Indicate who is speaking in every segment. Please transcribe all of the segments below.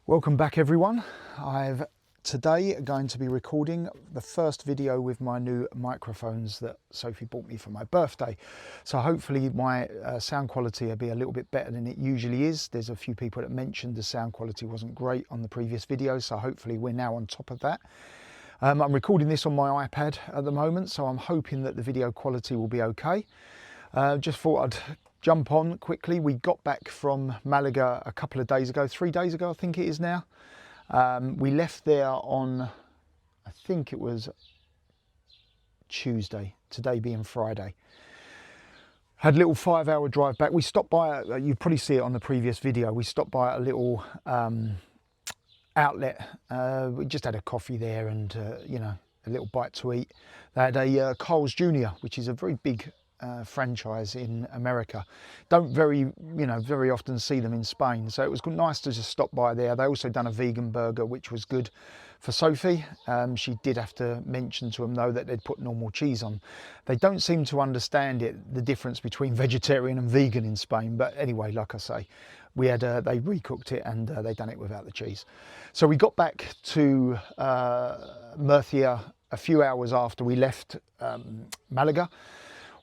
Speaker 1: Welcome back everyone. I've today going to be recording the first video with my new microphones that Sophie bought me for my birthday. So hopefully my sound quality will be a little bit better than it usually is. There's a few people that mentioned the sound quality wasn't great on the previous video, so hopefully we're now on top of that. I'm recording this on my iPad at the moment, so I'm hoping that the video quality will be okay. Just thought I'd jump on quickly. We got back from Malaga a couple of days ago, 3 days ago I think it is now. We left there on, I think it was Tuesday, today being Friday. Had a little 5-hour drive back. We stopped by, you probably see it on the previous video, we stopped by a little outlet. We just had a coffee there and you know, a little bite to eat. They had a Carl's Jr., which is a very big franchise in America. Don't very often see them in Spain, so it was nice to just stop by there. They also done a vegan burger, which was good for Sophie. She did have to mention to them though that they'd put normal cheese on. They don't seem to understand the difference between vegetarian and vegan in Spain, but anyway, like I say, we had they recooked it and they done it without the cheese. So we got back to Murcia a few hours after we left Malaga.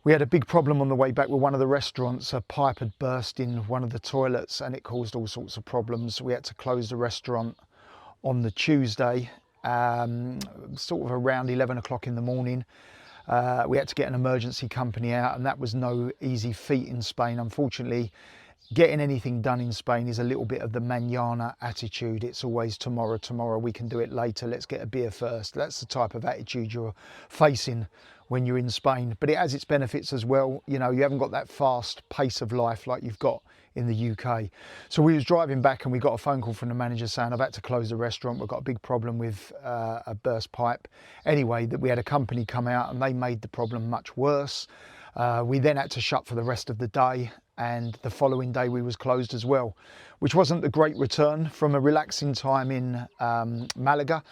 Speaker 1: We had a big problem on the way back with one of the restaurants. A pipe had burst in one of the toilets and it caused all sorts of problems. We had to close the restaurant on the Tuesday, sort of around 11 o'clock in the morning. We had to get an emergency company out, and that was no easy feat in Spain. Unfortunately, getting anything done in Spain is a little bit of the mañana attitude. It's always tomorrow, tomorrow, we can do it later, let's get a beer first. That's the type of attitude you're facing when you're in Spain. But it has its benefits as well. You know, you haven't got that fast pace of life like you've got in the UK. So we was driving back and we got a phone call from the manager saying, I've had to close the restaurant, we've got a big problem with a burst pipe. Anyway, that we had a company come out and they made the problem much worse. We then had to shut for the rest of the day, and the following day we was closed as well, which wasn't the great return from a relaxing time in Malaga.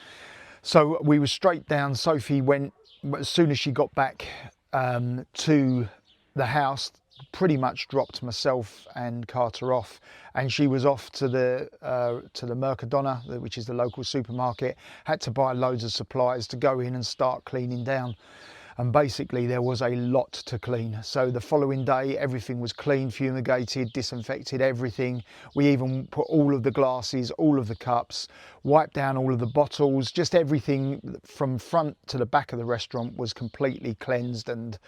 Speaker 1: So we were straight down. Sophie went, as soon as she got back to the house, pretty much dropped myself and Carter off, and she was off to the Mercadona, which is the local supermarket. Had to buy loads of supplies to go in and start cleaning down. And basically there was a lot to clean. So the following day, everything was clean, fumigated, disinfected, everything. We even put all of the glasses, all of the cups, wiped down all of the bottles, just everything from front to the back of the restaurant was completely cleansed. And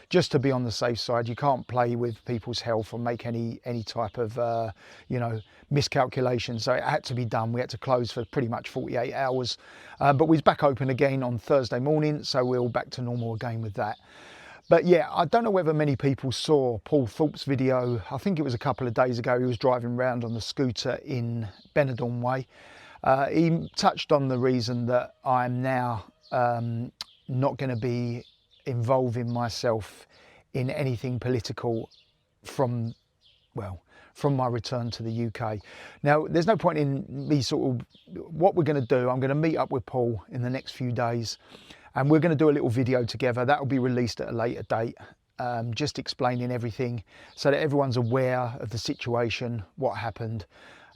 Speaker 1: just to be on the safe side, you can't play with people's health or make any type of, you know, miscalculation. So it had to be done. We had to close for pretty much 48 hours. But we was back open again on Thursday morning, so we're all back to normal again with that. But yeah, I don't know whether many people saw Paul Thorpe's video. I think it was a couple of days ago. He was driving around on the scooter in Benidorm Way. He touched on the reason that I'm now not going to be involving myself in anything political from my return to the UK. Now, there's no point in me sort of, what we're going to do, I'm going to meet up with Paul in the next few days and we're going to do a little video together. That will be released at a later date, just explaining everything so that everyone's aware of the situation, what happened.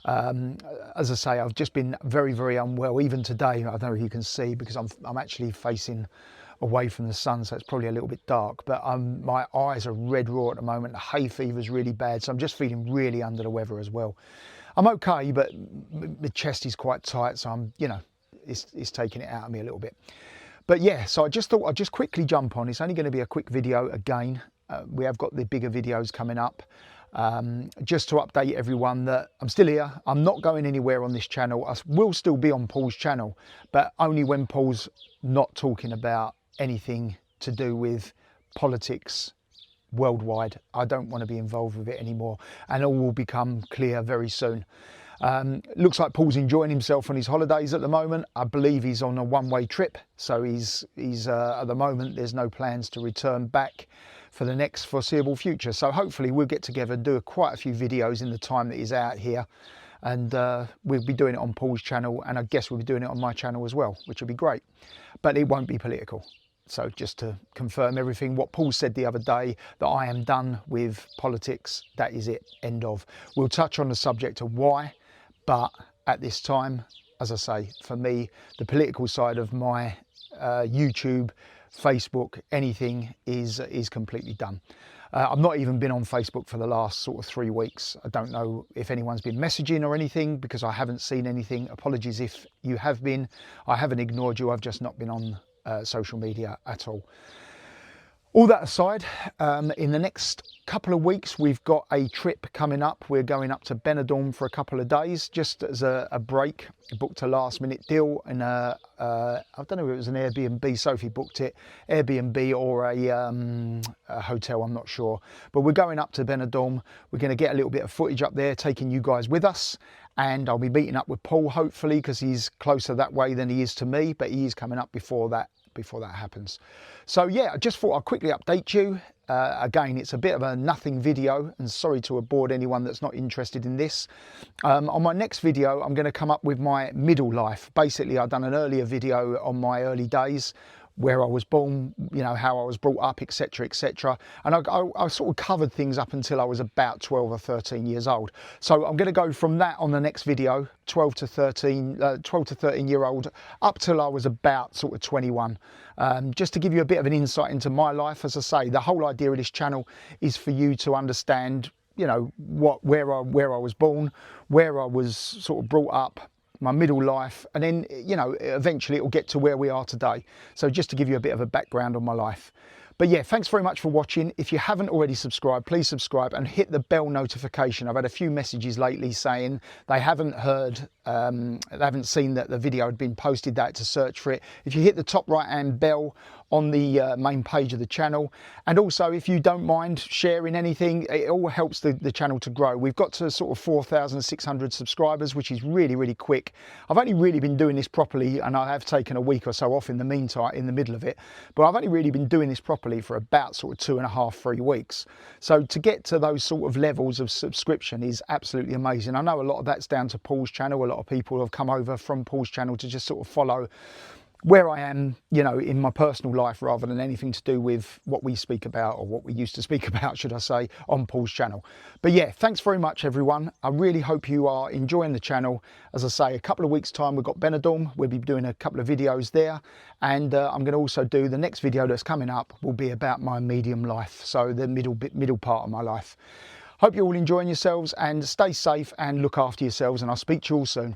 Speaker 1: As I say, I've just been very, very unwell. Even today, I don't know if you can see because I'm actually facing away from the sun, so it's probably a little bit dark, but my eyes are red raw at the moment. The hay fever is really bad, so I'm just feeling really under the weather as well. I'm okay, but my chest is quite tight, so I'm, you know, it's taking it out of me a little bit. But yeah, so I just thought I'd just quickly jump on. It's only going to be a quick video again. We have got the bigger videos coming up. Just to update everyone that I'm still here. I'm not going anywhere on this channel. I will still be on Paul's channel, but only when Paul's not talking about anything to do with politics worldwide. I don't want to be involved with it anymore, and all will become clear very soon. Looks like Paul's enjoying himself on his holidays at the moment. I believe he's on a one-way trip, so he's at the moment there's no plans to return back for the next foreseeable future. So hopefully we'll get together and do quite a few videos in the time that he's out here, and we'll be doing it on Paul's channel, and I guess we'll be doing it on my channel as well, which will be great, but it won't be political. So just to confirm everything, what Paul said the other day, that I am done with politics, that is it, end of. We'll touch on the subject of why, but at this time. As I say, for me, the political side of my YouTube, Facebook, anything is completely done. I've not even been on Facebook for the last sort of 3 weeks. I don't know if anyone's been messaging or anything, because I haven't seen anything. Apologies if you have been. I haven't ignored you. I've just not been on social media at all. All that aside, in the next couple of weeks, we've got a trip coming up. We're going up to Benidorm for a couple of days, just as a break. I booked a last minute deal, and I don't know if it was an Airbnb. Sophie booked it, Airbnb or a hotel, I'm not sure. But we're going up to Benidorm. We're going to get a little bit of footage up there, taking you guys with us. And I'll be meeting up with Paul, hopefully, because he's closer that way than he is to me, but he is coming up before that happens. So yeah, I just thought I'd quickly update you. Again, it's a bit of a nothing video, and sorry to have bored anyone that's not interested in this. On my next video, I'm going to come up with my middle life. Basically, I've done an earlier video on my early days, where I was born, you know, how I was brought up, etc, etc. And I sort of covered things up until I was about 12 or 13 years old. So I'm going to go from that on the next video, 12 to 13 year old, up till I was about sort of 21. Just to give you a bit of an insight into my life. As I say, the whole idea of this channel is for you to understand, you know, where I was born, where I was sort of brought up, my middle life, and then, you know, eventually it will get to where we are today. So just to give you a bit of a background on my life. But yeah, thanks very much for watching. If you haven't already subscribed, please subscribe and hit the bell notification. I've had a few messages lately saying they haven't heard, they haven't seen that the video had been posted, that to search for it. If you hit the top right hand bell on the main page of the channel, and also if you don't mind sharing anything, it all helps the channel to grow. We've got to sort of 4,600 subscribers, which is really quick. I've only really been doing this properly, and I have taken a week or so off in the meantime, in the middle of it, but I've only really been doing this properly for about sort of 2.5, 3 weeks. So to get to those sort of levels of subscription is absolutely amazing. I know a lot of that's down to Paul's channel. A lot of people have come over from Paul's channel to just sort of follow where I am, you know, in my personal life, rather than anything to do with what we speak about, or what we used to speak about, should I say, on Paul's channel. But yeah, thanks very much, everyone. I really hope you are enjoying the channel. As I say, a couple of weeks' time, we've got Benidorm. We'll be doing a couple of videos there. And I'm going to also do the next video that's coming up will be about my medium life. So the middle part of my life. Hope you're all enjoying yourselves, and stay safe and look after yourselves. And I'll speak to you all soon.